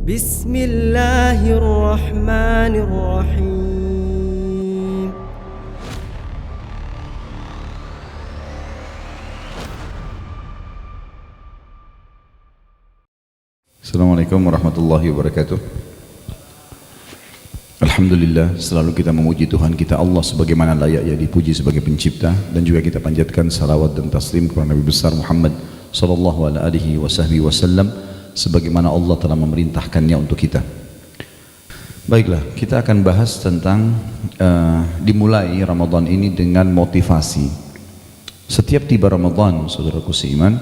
Bismillahirrahmanirrahim. Assalamualaikum warahmatullahi wabarakatuh. Alhamdulillah, selalu kita memuji Tuhan kita Allah sebagaimana layaknya dipuji sebagai pencipta, dan juga kita panjatkan salawat dan taslim kepada Nabi besar Muhammad sallallahu alaihi wasallam sebagaimana Allah telah memerintahkannya untuk kita. Baiklah, kita akan bahas tentang dimulai Ramadan ini dengan motivasi. Setiap tiba Ramadan, saudaraku seiman,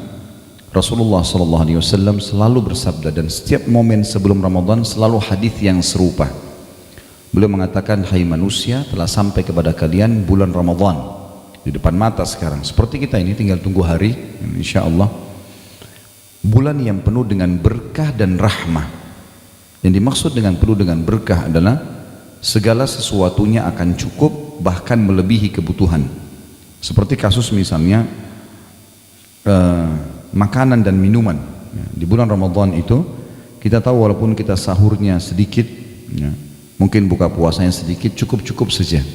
Rasulullah sallallahu alaihi wasallam selalu bersabda, dan setiap momen sebelum Ramadan selalu hadis yang serupa. Beliau mengatakan, hai manusia, telah sampai kepada kalian bulan Ramadan di depan mata sekarang. Seperti kita ini tinggal tunggu hari, insyaallah. Bulan yang penuh dengan berkah dan rahmah. Yang dimaksud dengan penuh dengan berkah adalah segala sesuatunya akan cukup, bahkan melebihi kebutuhan. Seperti kasus misalnya makanan dan minuman. Di bulan Ramadan itu kita tahu walaupun kita sahurnya sedikit, mungkin buka puasanya sedikit, cukup-cukup saja.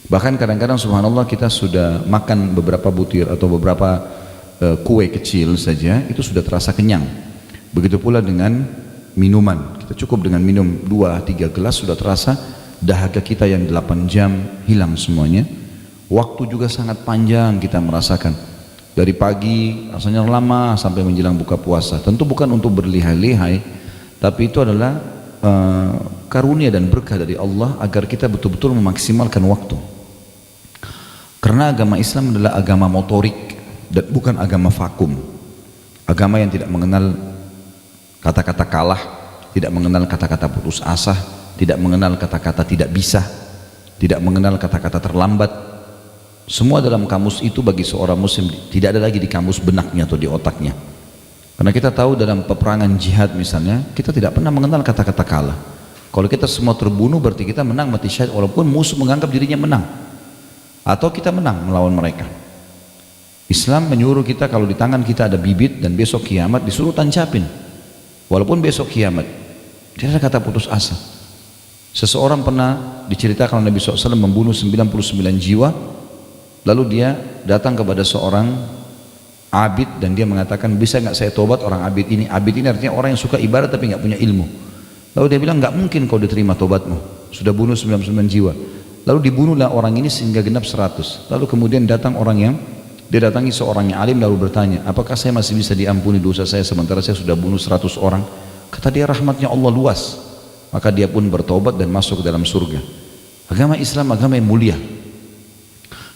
Bahkan kadang-kadang subhanallah kita sudah makan beberapa butir atau beberapa kue kecil saja, itu sudah terasa kenyang. Begitu pula dengan minuman, kita cukup dengan minum 2-3 gelas sudah terasa dahaga kita yang 8 jam hilang semuanya. Waktu juga sangat panjang kita merasakan, dari pagi rasanya lama sampai menjelang buka puasa. Tentu bukan untuk berlihai-lihai, tapi itu adalah karunia dan berkah dari Allah agar kita betul-betul memaksimalkan waktu. Karena agama Islam adalah agama motorik dan bukan agama vakum. Agama yang tidak mengenal kata-kata kalah, tidak mengenal kata-kata putus asa, tidak mengenal kata-kata tidak bisa, tidak mengenal kata-kata terlambat. Semua dalam kamus itu bagi seorang muslim tidak ada lagi di kamus benaknya atau di otaknya. Karena kita tahu dalam peperangan jihad misalnya, kita tidak pernah mengenal kata-kata kalah. Kalau kita semua terbunuh berarti kita menang mati syahid, walaupun musuh menganggap dirinya menang, atau kita menang melawan mereka. Islam menyuruh kita kalau di tangan kita ada bibit dan besok kiamat disuruh tancapin, walaupun besok kiamat. Tidak ada kata putus asa. Seseorang pernah diceritakan Nabi SAW membunuh 99 jiwa, lalu dia datang kepada seorang abid dan dia mengatakan, bisa nggak saya tobat orang abid ini? Abid ini artinya orang yang suka ibadah tapi nggak punya ilmu. Lalu dia bilang, nggak mungkin kau diterima tobatmu, sudah bunuh 99 jiwa. Lalu dibunuhlah orang ini sehingga genap 100. Lalu kemudian datang orang yang dia datangi seorang yang alim lalu bertanya, apakah saya masih bisa diampuni dosa saya sementara saya sudah bunuh 100 orang? Kata dia, rahmatnya Allah luas. Maka dia pun bertobat dan masuk ke dalam surga. Agama Islam agama yang mulia.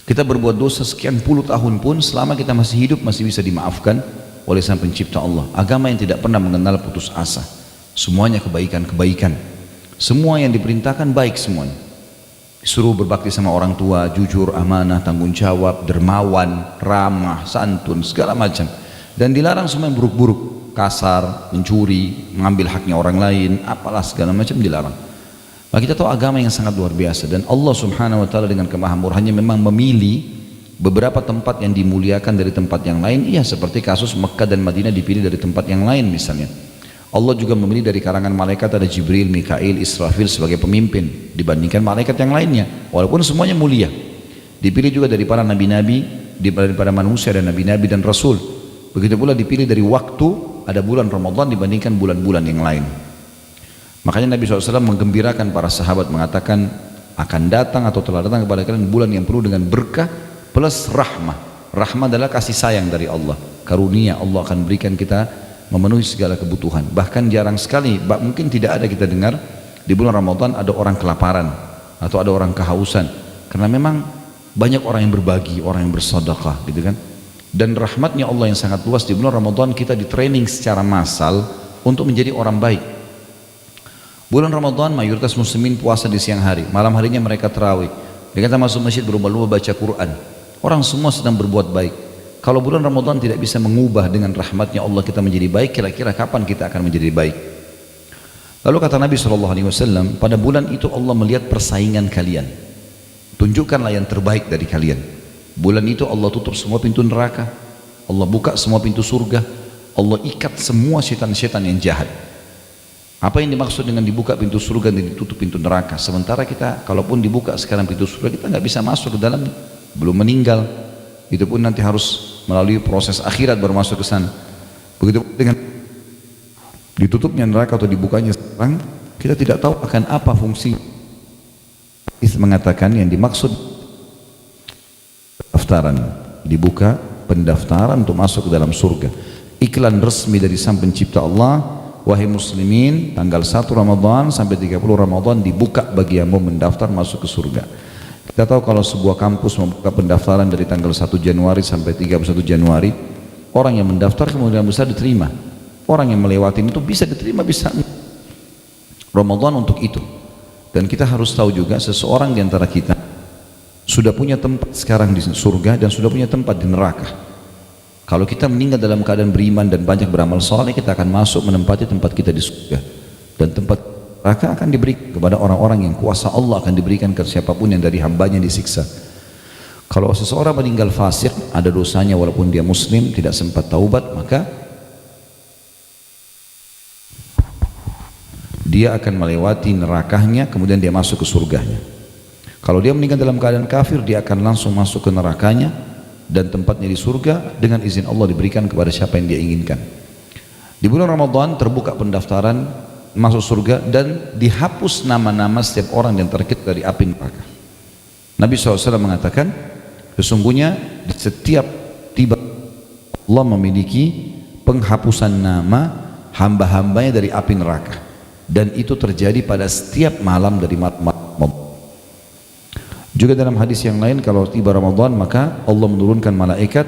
Kita berbuat dosa sekian puluh tahun pun selama kita masih hidup masih bisa dimaafkan oleh Sang Pencipta Allah. Agama yang tidak pernah mengenal putus asa. Semuanya kebaikan-kebaikan. Semua yang diperintahkan baik semuanya. Disuruh berbakti sama orang tua, jujur, amanah, tanggung jawab, dermawan, ramah, santun, segala macam. Dan dilarang semua yang buruk-buruk, kasar, mencuri, mengambil haknya orang lain, apalah segala macam dilarang. Maka kita tahu agama yang sangat luar biasa, dan Allah subhanahu wa ta'ala dengan kemahamurahannya memang memilih beberapa tempat yang dimuliakan dari tempat yang lain. Iya, seperti kasus Mekah dan Madinah dipilih dari tempat yang lain misalnya. Allah juga memilih dari karangan malaikat ada Jibril, Mikail, Israfil sebagai pemimpin dibandingkan malaikat yang lainnya, walaupun semuanya mulia. Dipilih juga dari para nabi-nabi, daripada manusia dan nabi-nabi dan rasul. Begitu pula dipilih dari waktu, ada bulan Ramadan dibandingkan bulan-bulan yang lain. Makanya Nabi SAW menggembirakan para sahabat mengatakan, akan datang atau telah datang kepada kalian bulan yang penuh dengan berkah plus rahmah. Rahmah adalah kasih sayang dari Allah, karunia Allah akan berikan kita memenuhi segala kebutuhan. Bahkan jarang sekali, mungkin tidak ada kita dengar di bulan Ramadan ada orang kelaparan atau ada orang kehausan, karena memang banyak orang yang berbagi, orang yang bersedekah gitu kan. Dan rahmatnya Allah yang sangat luas, di bulan Ramadan kita di training secara massal untuk menjadi orang baik. Bulan Ramadan mayoritas muslimin puasa di siang hari, malam harinya mereka tarawih. Mereka masuk masjid berlomba-lomba baca Quran. Orang semua sedang berbuat baik. Kalau bulan Ramadan tidak bisa mengubah dengan rahmatnya Allah kita menjadi baik, kira-kira kapan kita akan menjadi baik? Lalu kata Nabi SAW, pada bulan itu Allah melihat persaingan kalian. Tunjukkanlah yang terbaik dari kalian. Bulan itu Allah tutup semua pintu neraka, Allah buka semua pintu surga, Allah ikat semua setan-setan yang jahat. Apa yang dimaksud dengan dibuka pintu surga dan ditutup pintu neraka? Sementara kita, kalaupun dibuka sekarang pintu surga, kita nggak bisa masuk ke dalam, belum meninggal. Itu pun nanti harus melalui proses akhirat baru masuk ke sana. Begitu dengan ditutupnya neraka atau dibukanya sekarang, kita tidak tahu akan apa fungsi. Hadis mengatakan yang dimaksud pendaftaran, dibuka pendaftaran untuk masuk ke dalam surga. Iklan resmi dari Sang Pencipta Allah, wahai muslimin, tanggal 1 Ramadan sampai 30 Ramadan dibuka bagi yang mau mendaftar masuk ke surga. Kita tahu kalau sebuah kampus membuka pendaftaran dari tanggal 1 Januari sampai 31 Januari, orang yang mendaftar kemungkinan besar diterima. Orang yang melewati itu bisa diterima, bisa. Ramadan untuk itu. Dan kita harus tahu juga seseorang di antara kita sudah punya tempat sekarang di surga dan sudah punya tempat di neraka. Kalau kita meninggal dalam keadaan beriman dan banyak beramal saleh, kita akan masuk menempati tempat kita di surga. Dan tempat neraka akan diberikan kepada orang-orang yang kuasa Allah akan diberikan ke siapapun yang dari hambanya disiksa. Kalau seseorang meninggal fasik, ada dosanya walaupun dia muslim, tidak sempat taubat, maka dia akan melewati nerakanya, kemudian dia masuk ke surganya. Kalau dia meninggal dalam keadaan kafir, dia akan langsung masuk ke nerakanya, dan tempatnya di surga dengan izin Allah diberikan kepada siapa yang dia inginkan. Di bulan Ramadan terbuka pendaftaran masuk surga dan dihapus nama-nama setiap orang yang terkait dari api neraka. Nabi SAW mengatakan, sesungguhnya di setiap tiba Allah memiliki penghapusan nama hamba-hambanya dari api neraka, dan itu terjadi pada setiap malam dari malam. Juga dalam hadis yang lain, kalau tiba Ramadan maka Allah menurunkan malaikat,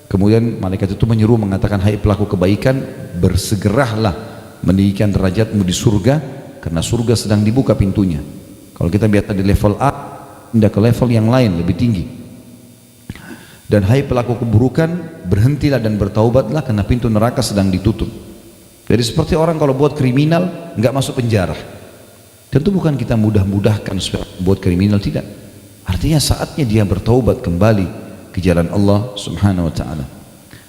kemudian malaikat itu menyeru mengatakan, hai pelaku kebaikan, bersegeralah meninggikan derajatmu di surga, karena surga sedang dibuka pintunya. Kalau kita biasa di level A, pindah ke level yang lain lebih tinggi. Dan hai pelaku keburukan, berhentilah dan bertaubatlah karena pintu neraka sedang ditutup. Jadi seperti orang kalau buat kriminal nggak masuk penjara. Tentu bukan kita mudah-mudahkan supaya buat kriminal, tidak. Artinya saatnya dia bertaubat kembali ke jalan Allah Subhanahu wa taala.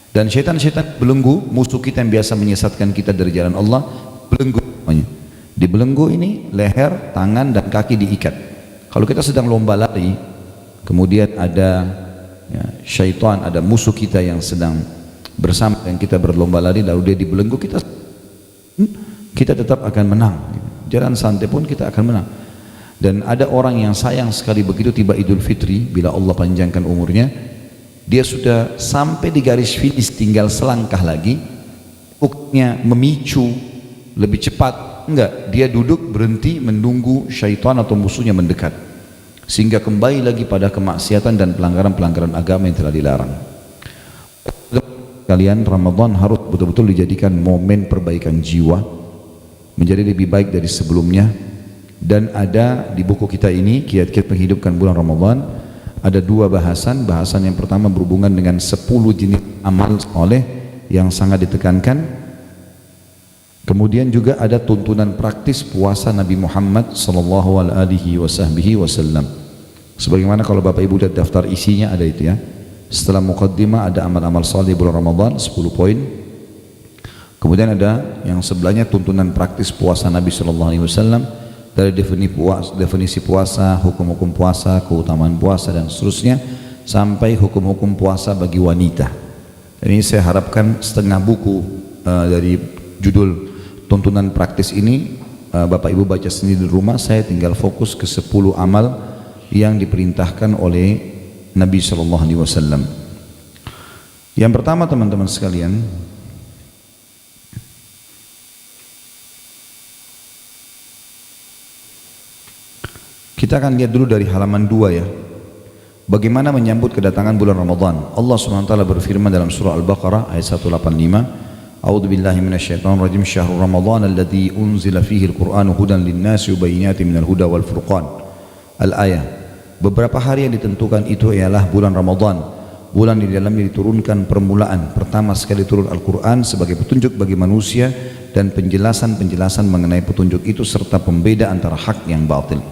Dan syaitan-syaitan belenggu, musuh kita yang biasa menyesatkan kita dari jalan Allah, belenggu namanya. Di belenggu ini leher, tangan dan kaki diikat. Kalau kita sedang lomba lari, kemudian ada syaitan, ada musuh kita yang sedang bersama dengan kita berlomba lari, lalu dia dibelenggu, kita tetap akan menang. Jalan santai pun kita akan menang. Dan ada orang yang sayang sekali begitu tiba Idul Fitri, bila Allah panjangkan umurnya, dia sudah sampai di garis finish, tinggal selangkah lagi, bukannya memicu lebih cepat, enggak, dia duduk berhenti menunggu syaitan atau musuhnya mendekat, sehingga kembali lagi pada kemaksiatan dan pelanggaran-pelanggaran agama yang telah dilarang. Kalian, Ramadan harus betul-betul dijadikan momen perbaikan jiwa, menjadi lebih baik dari sebelumnya. Dan ada di buku kita ini, kiat-kiat menghidupkan bulan Ramadan, ada dua bahasan. Bahasan yang pertama berhubungan dengan 10 jenis amal soleh yang sangat ditekankan. Kemudian juga ada tuntunan praktis puasa Nabi Muhammad SAW. Sebagaimana kalau Bapak Ibu lihat daftar isinya ada itu ya. Setelah muqaddimah ada amal-amal soleh bulan Ramadan 10 poin. Kemudian ada yang sebelahnya tuntunan praktis puasa Nabi SAW, dari definisi puasa, hukum-hukum puasa, keutamaan puasa dan seterusnya, sampai hukum-hukum puasa bagi wanita. Dan ini saya harapkan setengah buku dari judul tuntunan praktis ini Bapak Ibu baca sendiri di rumah. Saya tinggal fokus ke 10 amal yang diperintahkan oleh Nabi SAW. Yang pertama, teman-teman sekalian, kita akan lihat dulu dari halaman 2 ya. Bagaimana menyambut kedatangan bulan Ramadan. Allah SWT berfirman dalam surah Al-Baqarah ayat 185. A'udzu billahi minasyaitonir rajim. Syahrul Ramadan alladzi unzila fihi al-Qur'anu hudan lin-nasi wa bayyinatin minal huda wal furqan. Al-ayah. Beberapa hari yang ditentukan itu ialah bulan Ramadan, bulan di dalamnya diturunkan permulaan pertama sekali turun Al-Qur'an sebagai petunjuk bagi manusia dan penjelasan-penjelasan mengenai petunjuk itu serta pembeda antara hak yang batil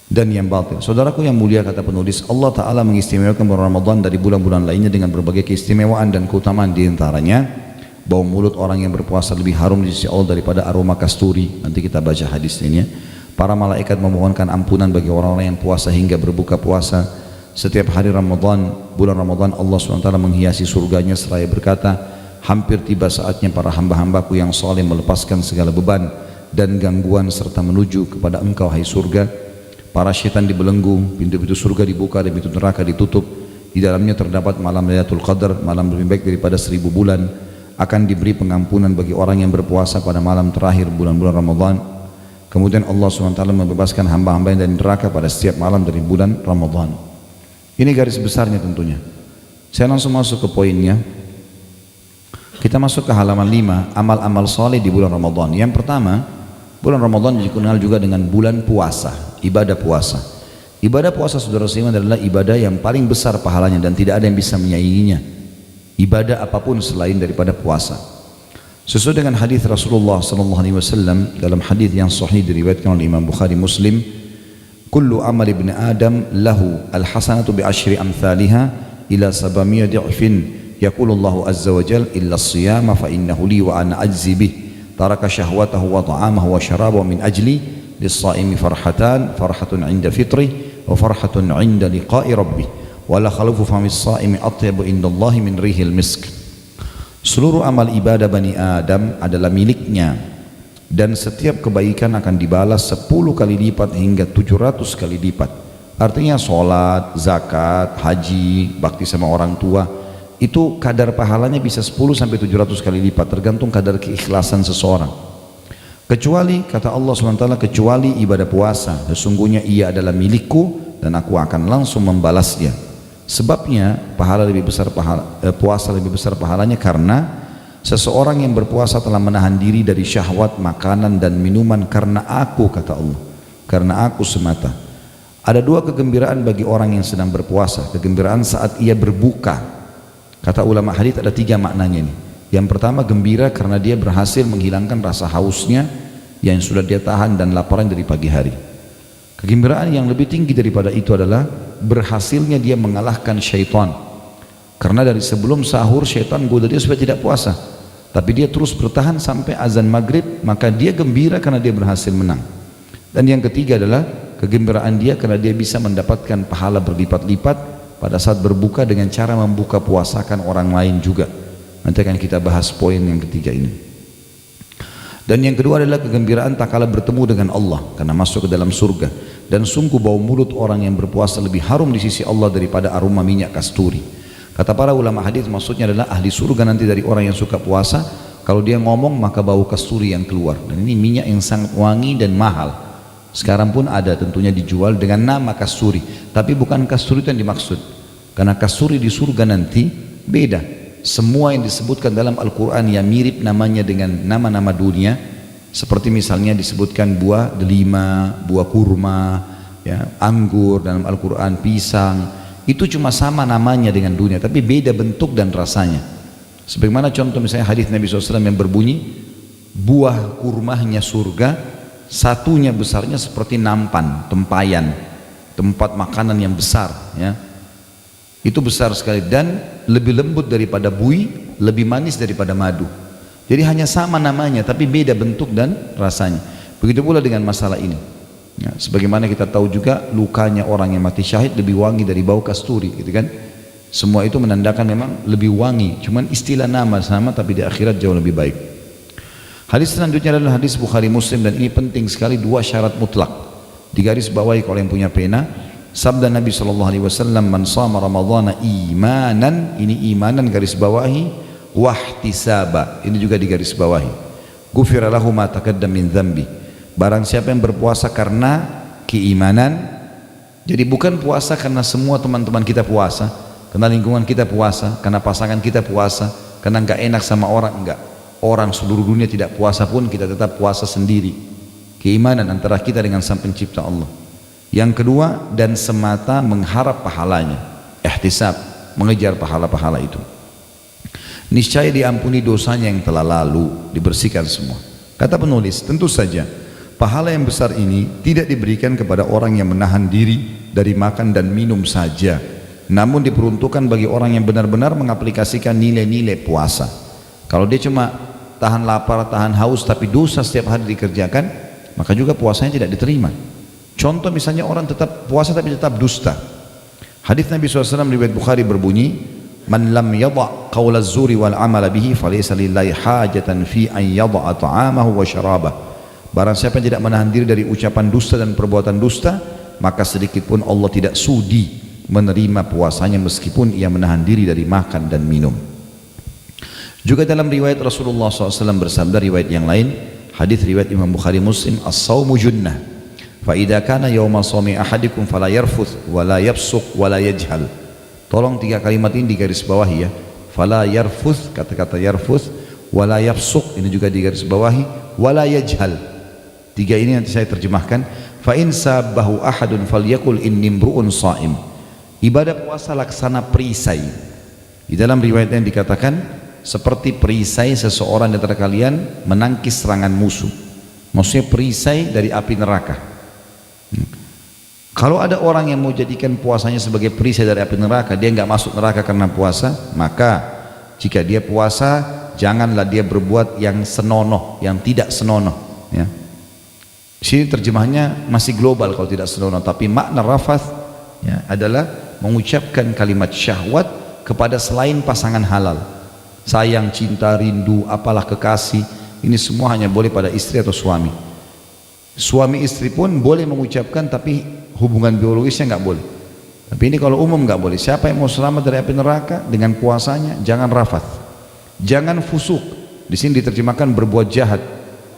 dan yang batil. Saudaraku yang mulia, kata penulis, Allah Ta'ala mengistimewakan bulan Ramadan dari bulan-bulan lainnya dengan berbagai keistimewaan dan keutamaan. Di antaranya Bau mulut orang yang berpuasa lebih harum di sisi Allah daripada aroma kasturi. Nanti kita baca hadis ini ya. Para malaikat memohonkan ampunan bagi orang-orang yang puasa hingga berbuka puasa. Setiap hari Ramadan, bulan Ramadan, Allah SWT menghiasi surganya seraya berkata, hampir tiba saatnya para hamba-hambaku yang saleh melepaskan segala beban dan gangguan serta menuju kepada engkau hai surga. Para syaitan dibelenggu, pintu-pintu surga dibuka dan pintu neraka ditutup. Di dalamnya terdapat malam Lailatul Qadar, malam lebih baik daripada 1000 bulan. Akan diberi pengampunan bagi orang yang berpuasa pada malam terakhir bulan-bulan Ramadan. Kemudian Allah SWT membebaskan hamba-hamba yang dari neraka pada setiap malam dari bulan Ramadan. Ini garis besarnya tentunya. Saya langsung masuk ke poinnya. Kita masuk ke halaman 5, amal-amal saleh di bulan Ramadan. Yang pertama, bulan Ramadan dikenal juga dengan bulan puasa, ibadah puasa. Ibadah puasa saudara seiman adalah ibadah yang paling besar pahalanya dan tidak ada yang bisa menyainginya. Ibadah apapun selain daripada puasa. Sesuai dengan hadis Rasulullah SAW dalam hadis yang sahih diriwayatkan oleh Imam Bukhari Muslim, kullu amal ibn Adam lahu al-hasanatu bi asyri amthaliha ila 700 di'fin yaqulu Allah azza wa jal illa as-siyama fa innahu li wa ana ajzi bih taraka syahwatahu wa ta'amahu wa syarabahu min ajli lis-saimi farhatun 'inda fitrih wa farhatun 'inda liqa'i rabbih wala khalufu famis saimi atyabu indallahi min rihil misk. Seluruh amal ibadah Bani Adam adalah miliknya dan setiap kebaikan akan dibalas 10 kali lipat hingga 700 kali lipat. Artinya sholat, zakat, haji, bakti sama orang tua, itu kadar pahalanya bisa 10 sampai 700 kali lipat tergantung kadar keikhlasan seseorang. Kecuali kata Allah SWT, kecuali ibadah puasa, sesungguhnya ia adalah milikku dan aku akan langsung membalasnya. Sebabnya pahala lebih besar puasa lebih besar pahalanya karena seseorang yang berpuasa telah menahan diri dari syahwat makanan dan minuman karena aku, kata Allah, karena aku semata. Ada 2 kegembiraan bagi orang yang sedang berpuasa. Kegembiraan saat ia berbuka. Kata ulama hadis ada 3 maknanya ini. Yang pertama, gembira karena dia berhasil menghilangkan rasa hausnya yang sudah dia tahan dan laparan dari pagi hari. Kegembiraan yang lebih tinggi daripada itu adalah berhasilnya dia mengalahkan syaitan. Karena dari sebelum sahur syaitan goda dia supaya tidak puasa, tapi dia terus bertahan sampai azan maghrib, maka dia gembira karena dia berhasil menang. Dan yang ketiga adalah kegembiraan dia karena dia bisa mendapatkan pahala berlipat-lipat pada saat berbuka dengan cara membuka puasakan orang lain juga. Nanti akan kita bahas poin yang ketiga ini. Dan yang kedua adalah kegembiraan tak kala bertemu dengan Allah karena masuk ke dalam surga. Dan sungguh bau mulut orang yang berpuasa lebih harum di sisi Allah daripada aroma minyak kasturi. Kata para ulama hadis, maksudnya adalah ahli surga nanti dari orang yang suka puasa, kalau dia ngomong maka bau kasturi yang keluar. Dan ini minyak yang sangat wangi dan mahal. Sekarang pun ada tentunya dijual dengan nama kasturi, tapi bukan kasturi itu yang dimaksud. Karena kasturi di surga nanti beda. Semua yang disebutkan dalam Al-Quran yang mirip namanya dengan nama-nama dunia, seperti misalnya disebutkan buah delima, buah kurma, ya, anggur dalam Al-Quran, pisang, itu cuma sama namanya dengan dunia, tapi beda bentuk dan rasanya. Sebagaimana contoh misalnya hadis Nabi SAW yang berbunyi, buah kurmanya surga, satunya besarnya seperti nampan, tempayan, tempat makanan yang besar, ya. Itu besar sekali dan lebih lembut daripada buih, lebih manis daripada madu. Jadi hanya sama namanya tapi beda bentuk dan rasanya. Begitu pula dengan masalah ini. Ya, sebagaimana kita tahu juga lukanya orang yang mati syahid lebih wangi dari bau kasturi, gitu kan? Semua itu menandakan memang lebih wangi. Cuman istilah nama sama tapi di akhirat jauh lebih baik. Hadis selanjutnya adalah hadis Bukhari Muslim dan ini penting sekali, 2 syarat mutlak. Digaris bawahi kalau yang punya pena. Sabda Nabi SAW, man shama ramadhana imanan, ini imanan garis bawahi, wahtisaba, ini juga digaris bawahi, ghufira lahu ma taqaddama min dzambi. Barang siapa yang berpuasa karena keimanan, jadi bukan puasa karena semua teman-teman kita puasa, karena lingkungan kita puasa, karena pasangan kita puasa, karena enggak enak sama orang, enggak. Orang seluruh dunia tidak puasa pun kita tetap puasa sendiri. Keimanan antara kita dengan Sang Pencipta Allah. Yang kedua, dan semata mengharap pahalanya, ihtisab, mengejar pahala-pahala itu. Niscaya diampuni dosanya yang telah lalu, dibersihkan semua. Kata penulis, tentu saja pahala yang besar ini tidak diberikan kepada orang yang menahan diri dari makan dan minum saja, namun diperuntukkan bagi orang yang benar-benar mengaplikasikan nilai-nilai puasa. Kalau dia cuma tahan lapar, tahan haus, tapi dosa setiap hari dikerjakan, maka juga puasanya tidak diterima. Contoh misalnya orang tetap puasa tapi tetap dusta. Hadis Nabi SAW riwayat Bukhari berbunyi, "Man lam yadha' qaula az-zuri wal 'amala bihi falaysa lillahi hajatan fi an yadha'a ta'amahu wa syarabah." Barang siapa yang tidak menahan diri dari ucapan dusta dan perbuatan dusta, maka sedikit pun Allah tidak sudi menerima puasanya meskipun ia menahan diri dari makan dan minum. Juga dalam riwayat Rasulullah SAW bersabda, riwayat yang lain, hadis riwayat Imam Bukhari Muslim, "As-sawmu junnah, fa idza kana yawma shawmi ahadikum fala yarfuth wa la yafsuq wa la yajhal." Tolong 3 kalimat ini digaris bawahi ya. Fala yarfuth, kata-kata yarfuth, wa la yafsuq, ini juga digaris bawahi, wa la yajhal. 3 ini nanti saya terjemahkan. Fa in sabahu ahadun falyakul inni imru'un sha'im. Ibadah puasa laksana perisai. Di dalam riwayat yang dikatakan seperti perisai seseorang di antara kalian menangkis serangan musuh. Maksudnya perisai dari api neraka. Kalau ada orang yang mau jadikan puasanya sebagai perisai dari api neraka, dia nggak masuk neraka karena puasa, maka jika dia puasa, janganlah dia berbuat yang senonoh, yang tidak senonoh. Ya. Sini terjemahnya masih global kalau tidak senonoh, tapi makna rafath ya, adalah mengucapkan kalimat syahwat kepada selain pasangan halal. Sayang, cinta, rindu, apalah kekasih, ini semua hanya boleh pada istri atau suami. Suami istri pun boleh mengucapkan, tapi hubungan biologisnya nggak boleh. Tapi ini kalau umum nggak boleh. Siapa yang mau selamat dari api neraka dengan puasanya, jangan rafath, jangan fusuk. Di sini diterjemahkan berbuat jahat,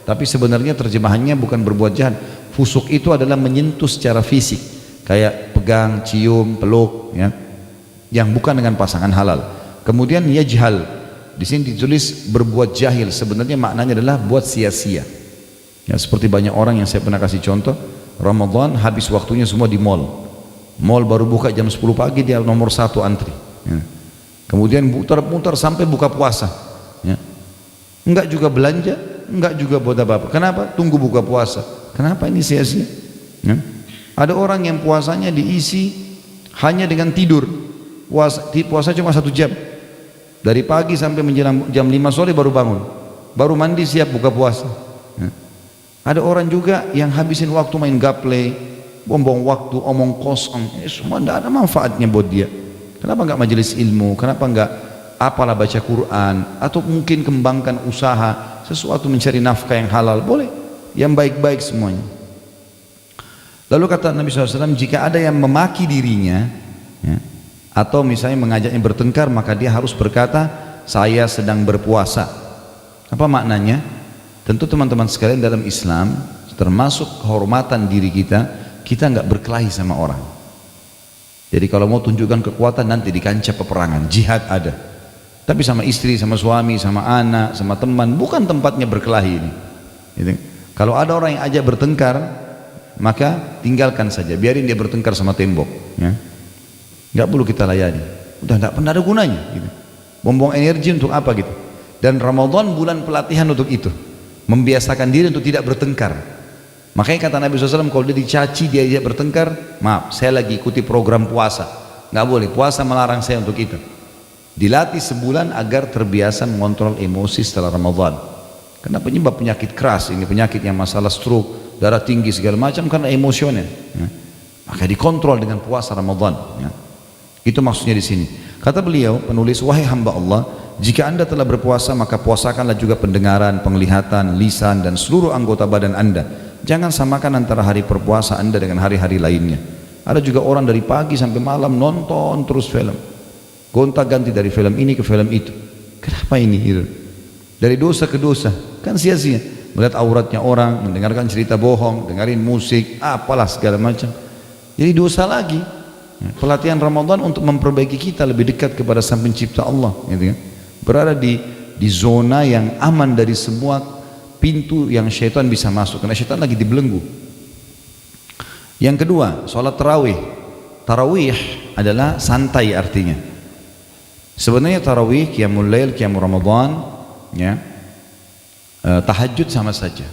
tapi sebenarnya terjemahannya bukan berbuat jahat. Fusuk itu adalah menyentuh secara fisik, kayak pegang, cium, peluk, ya, yang bukan dengan pasangan halal. Kemudian yajhal, di sini ditulis berbuat jahil, sebenarnya maknanya adalah buat sia-sia. Ya, seperti banyak orang yang saya pernah kasih contoh, Ramadan habis waktunya semua di mall. Mall baru buka jam 10 pagi dia nomor 1 antri. Ya. Kemudian muter-muter sampai buka puasa. Ya. Enggak juga belanja, enggak juga buat apa-apa. Kenapa? Tunggu buka puasa. Kenapa ini sia-sia? Ya. Ada orang yang puasanya diisi hanya dengan tidur. Puasa cuma 1 jam. Dari pagi sampai menjelang jam 5 sore baru bangun, baru mandi siap buka puasa. Ada orang juga yang habisin waktu main gaple, buang waktu, omong kosong, semua tidak ada manfaatnya buat dia. Kenapa enggak majelis ilmu? Kenapa enggak apalah baca Quran? Atau mungkin kembangkan usaha, sesuatu mencari nafkah yang halal, boleh, yang baik-baik semuanya. Lalu kata Nabi SAW, jika ada yang memaki dirinya, ya, atau misalnya mengajaknya bertengkar, maka dia harus berkata, saya sedang berpuasa. Apa maknanya? Tentu teman-teman sekalian, dalam Islam termasuk kehormatan diri kita, kita nggak berkelahi sama orang. Jadi kalau mau tunjukkan kekuatan nanti di kancah peperangan, jihad ada. Tapi sama istri, sama suami, sama anak, sama teman, bukan tempatnya berkelahi ini. Gitu. Kalau ada orang yang ajak bertengkar, maka tinggalkan saja, biarin dia bertengkar sama tembok. Ya. Nggak perlu kita layani, udah nggak pernah ada gunanya gitu. Buang-buang energi untuk apa gitu. Dan Ramadan bulan pelatihan untuk itu, membiasakan diri untuk tidak bertengkar. Makanya kata Nabi SAW, kalau dia dicaci, dia bertengkar, maaf, saya lagi ikuti program puasa, nggak boleh, puasa melarang saya untuk itu. Dilatih sebulan agar terbiasa mengontrol emosi setelah Ramadan. Karena penyebab penyakit keras ini, penyakit yang masalah stroke, darah tinggi segala macam karena emosional. Ya. Maka dikontrol dengan puasa Ramadan. Ya. Itu maksudnya di sini. Kata beliau penulis, wahai hamba Allah, jika anda telah berpuasa maka puasakanlah juga pendengaran, penglihatan, lisan dan seluruh anggota badan anda. Jangan samakan antara hari berpuasa anda dengan hari-hari lainnya. Ada juga orang dari pagi sampai malam nonton terus film, gonta-ganti dari film ini ke film itu. Kenapa ini? Gitu. Dari dosa ke dosa, kan sia-sia. Melihat auratnya orang, mendengarkan cerita bohong, dengerin musik, apalah segala macam. Jadi dosa lagi. Pelatihan Ramadan untuk memperbaiki kita lebih dekat kepada Sang Pencipta Allah, gitu kan? Berada di zona yang aman dari semua pintu yang syaitan bisa masuk, karena syaitan lagi dibelenggu. Yang kedua, sholat tarawih. Tarawih adalah santai artinya. Sebenarnya tarawih, qiyamul lail, qiyamul Ramadan, ya, tahajud sama saja,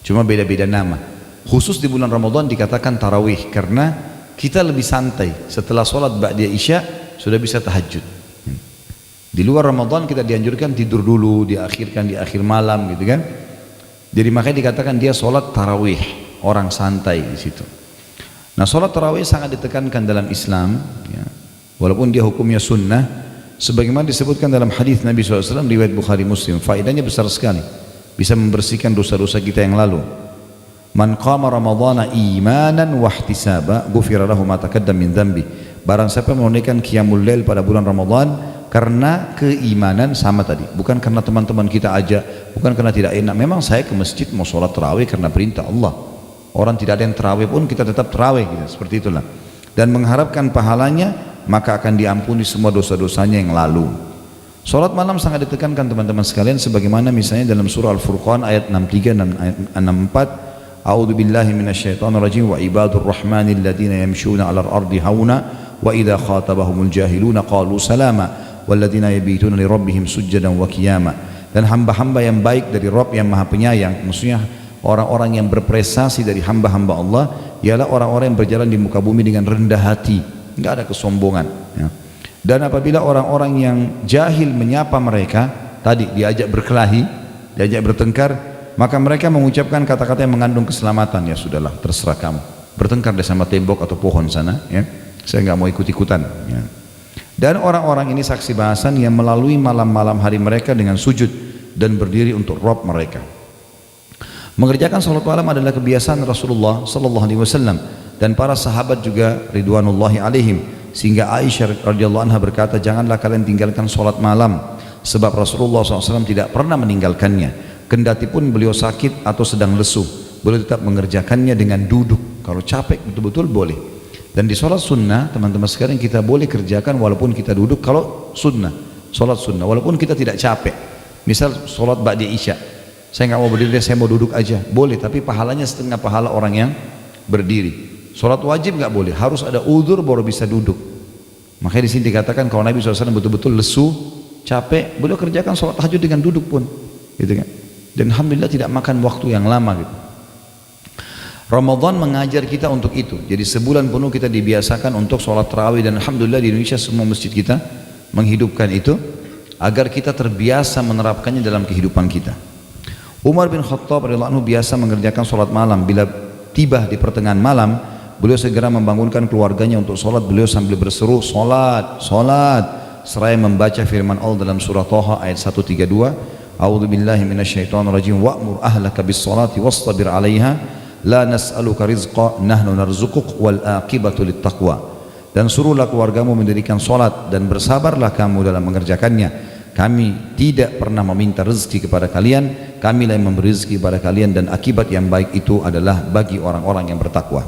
cuma beda-beda nama. Khusus di bulan Ramadan dikatakan tarawih karena kita lebih santai, setelah sholat ba'da isya sudah bisa tahajud. Di luar Ramadan kita dianjurkan tidur dulu, diakhirkan di akhir malam gitu kan. Jadi makanya dikatakan dia sholat tarawih, orang santai di situ. Nah sholat tarawih sangat ditekankan dalam Islam, ya. Walaupun dia hukumnya sunnah, sebagaimana disebutkan dalam hadis Nabi SAW riwayat Bukhari Muslim, faedahnya besar sekali, bisa membersihkan dosa-dosa kita yang lalu. Man qama ramadhana imanan wahtisaba ghufira lahu ma taqaddama min dhanbi. Barang siapa menunaikan qiyamul lail pada bulan Ramadan karena keimanan, sama tadi, bukan karena teman-teman kita ajak, bukan karena tidak enak. Memang saya ke masjid mau sholat tarawih karena perintah Allah. Orang tidak ada yang tarawih pun kita tetap tarawih gitu, seperti itulah. Dan mengharapkan pahalanya, maka akan diampuni semua dosa-dosanya yang lalu. Sholat malam sangat ditekankan teman-teman sekalian, sebagaimana misalnya dalam surah Al-Furqan ayat 63 dan ayat 64. A'udzu billahi minasyaitonir rajim wa ibadur rahmanil ladzina yamshuna 'alal ardi hauna wa idza khatabahumul jahiluna qalu salama walladzina yabituna li rabbihim sujjadan wa qiyama. Dan hamba-hamba yang baik dari Rabb yang Maha Penyayang, maksudnya orang-orang yang berprestasi dari hamba-hamba Allah ialah orang-orang yang berjalan di muka bumi dengan rendah hati, enggak ada kesombongan, ya. Dan apabila orang-orang yang jahil menyapa mereka, tadi diajak berkelahi, diajak bertengkar, maka mereka mengucapkan kata-kata yang mengandung keselamatan. Ya sudahlah, terserah kamu, bertengkar deh sama tembok atau pohon sana, ya. Saya nggak mau ikut-ikutan, ya. Dan orang-orang ini saksi bahasan yang melalui malam-malam hari mereka dengan sujud dan berdiri untuk Rabb mereka. Mengerjakan salat malam adalah kebiasaan Rasulullah sallallahu alaihi wasallam dan para sahabat juga ridwanullahi alaihim, sehingga Aisyah radhiyallahu anha berkata, janganlah kalian tinggalkan salat malam, sebab Rasulullah SAW tidak pernah meninggalkannya. Kendati pun beliau sakit atau sedang lesu, beliau tetap mengerjakannya dengan duduk. Kalau capek betul-betul boleh. Dan di sholat sunnah, teman-teman sekalian, kita boleh kerjakan walaupun kita duduk. Kalau sunnah, sholat sunnah, walaupun kita tidak capek. Misal sholat ba'da isya, saya nggak mau berdiri, saya mau duduk aja, boleh. Tapi pahalanya setengah pahala orang yang berdiri. Sholat wajib nggak boleh, harus ada udzur baru bisa duduk. Makanya di sini dikatakan kalau Nabi SAW betul-betul lesu, capek, beliau kerjakan sholat tahajud dengan duduk pun, gitu kan. Dan alhamdulillah tidak makan waktu yang lama gitu. Ramadan mengajar kita untuk itu. Jadi sebulan penuh kita dibiasakan untuk sholat tarawih, dan alhamdulillah di Indonesia semua masjid kita menghidupkan itu agar kita terbiasa menerapkannya dalam kehidupan kita. Umar bin Khattab radhiyallahu anhu biasa mengerjakan sholat malam. Bila tiba di pertengahan malam, beliau segera membangunkan keluarganya untuk sholat. Beliau sambil berseru, sholat, sholat, seraya membaca firman Allah dalam surah Thaha ayat 132, A'udzu billahi minasyaitonir rajim, wa'mur ahlaka bis sholati wastabir 'alaiha la nas'aluka rizqa nahnu narzuquk wal aqibatu lit taqwa. Dan suruhlah keluargamu mendirikan salat dan bersabarlah kamu dalam mengerjakannya. Kami tidak pernah meminta rezeki kepada kalian, kamilah yang memberi rezeki kepada kalian, dan akibat yang baik itu adalah bagi orang-orang yang bertakwa.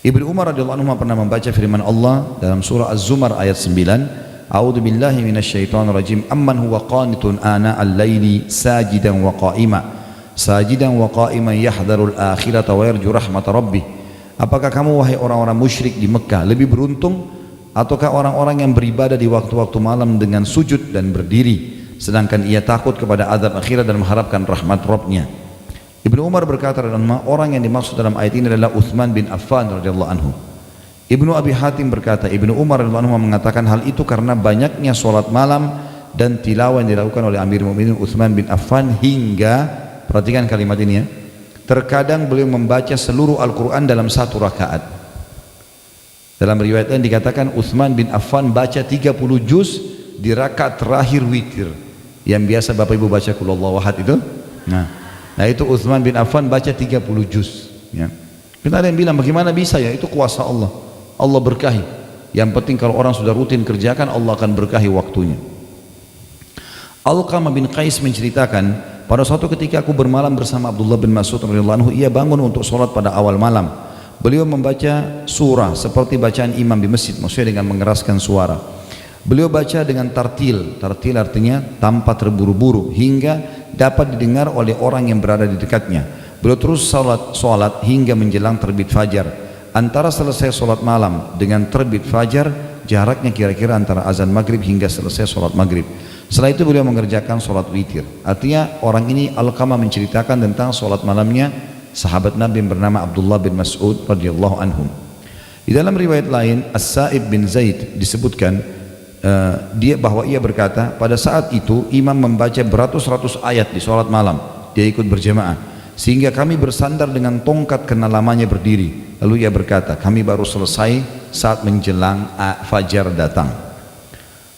Ibnu Umar radhiyallahu anhu pernah membaca firman Allah dalam surah Az-Zumar ayat 9, A'udzu billahi minasyaitonir rajim, amman huwa qanitun ana al-laili sajidan wa qa'ima sajidan wa qa'iman yahdharul akhirata wa yarju rahmat rabbih. Apakah kamu wahai orang-orang musyrik di Mekah lebih beruntung ataukah orang-orang yang beribadah di waktu-waktu malam dengan sujud dan berdiri sedangkan ia takut kepada azab akhirat dan mengharapkan rahmat Rabbnya? Ibnu Umar berkata, orang yang dimaksud dalam ayat ini adalah Utsman bin Affan radhiyallahu anhu. Ibnu Abi Hatim berkata, Ibnu Umar radhiyallahu anhu mengatakan hal itu karena banyaknya sholat malam dan tilawah yang dilakukan oleh Amir Mu'minin Utsman bin Affan hingga, perhatikan kalimat ini ya, terkadang beliau membaca seluruh Al-Quran dalam satu rakaat. Dalam riwayat lain dikatakan Utsman bin Affan baca 30 juz di rakaat terakhir witir, yang biasa Bapak Ibu baca Qul Huwallahu Ahad itu. Nah itu Utsman bin Affan baca 30 juz, ya. Kita ada yang bilang bagaimana bisa, ya itu kuasa Allah, Allah berkahi. Yang penting kalau orang sudah rutin kerjakan, Allah akan berkahi waktunya. Alqamah bin Qais menceritakan, pada suatu ketika aku bermalam bersama Abdullah bin Mas'ud radhiyallahu anhu, ia bangun untuk sholat pada awal malam. Beliau membaca surah seperti bacaan imam di masjid, maksudnya dengan mengeraskan suara. Beliau baca dengan tartil, tartil artinya tanpa terburu-buru, hingga dapat didengar oleh orang yang berada di dekatnya. Beliau terus sholat hingga menjelang terbit fajar. Antara selesai sholat malam dengan terbit fajar, jaraknya kira-kira antara azan maghrib hingga selesai sholat maghrib. Setelah itu beliau mengerjakan sholat witir. Artinya orang ini Alqamah menceritakan tentang sholat malamnya sahabat Nabi yang bernama Abdullah bin Mas'ud radhiyallahu anhum. Di dalam riwayat lain As-Sa'ib bin Zaid disebutkan bahwa ia berkata, pada saat itu imam membaca beratus-ratus ayat di sholat malam, dia ikut berjamaah, sehingga kami bersandar dengan tongkat karena lamanya berdiri. Lalu ia berkata, kami baru selesai saat menjelang fajar datang.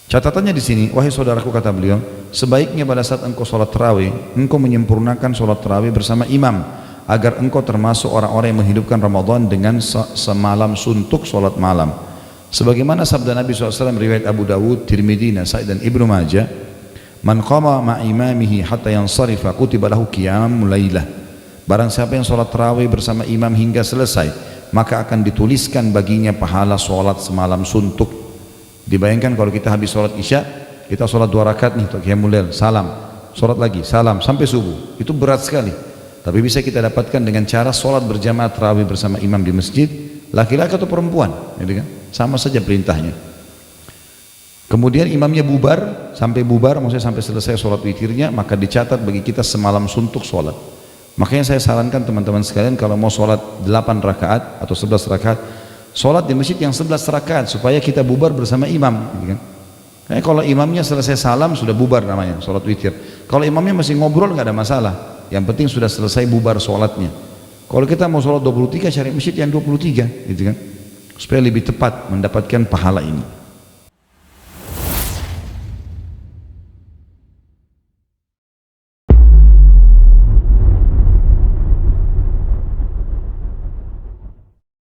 Catatannya di sini, wahai saudaraku, kata beliau, sebaiknya pada saat engkau sholat tarawih, engkau menyempurnakan sholat tarawih bersama imam, agar engkau termasuk orang-orang yang menghidupkan Ramadan dengan semalam suntuk sholat malam. Sebagaimana sabda Nabi SAW riwayat Abu Dawud, Tirmidzi, Nasai dan Ibnu Majah, man qama ma'imamihi hatta yansarifa kutiba lahu qiyamul lailah. Barang siapa yang sholat tarawih bersama imam hingga selesai, maka akan dituliskan baginya pahala sholat semalam suntuk. Dibayangkan kalau kita habis sholat isya, kita sholat 2 rakaat nih, qiyamul lail, salam, sholat lagi, salam, sampai subuh. Itu berat sekali. Tapi bisa kita dapatkan dengan cara sholat berjamaah tarawih bersama imam di masjid, laki-laki atau perempuan, gitu kan? Sama saja perintahnya. Kemudian imamnya bubar, sampai bubar, maksudnya sampai selesai sholat witirnya, maka dicatat bagi kita semalam suntuk sholat. Makanya saya sarankan teman-teman sekalian, kalau mau sholat 8 rakaat atau 11 rakaat, sholat di masjid yang 11 rakaat supaya kita bubar bersama imam, gitu kan? Karena kalau imamnya selesai salam sudah bubar namanya sholat witir. Kalau imamnya masih ngobrol nggak ada masalah, yang penting sudah selesai bubar sholatnya. Kalau kita mau sholat 23, cari masjid yang 23, gitu kan, supaya lebih tepat mendapatkan pahala ini.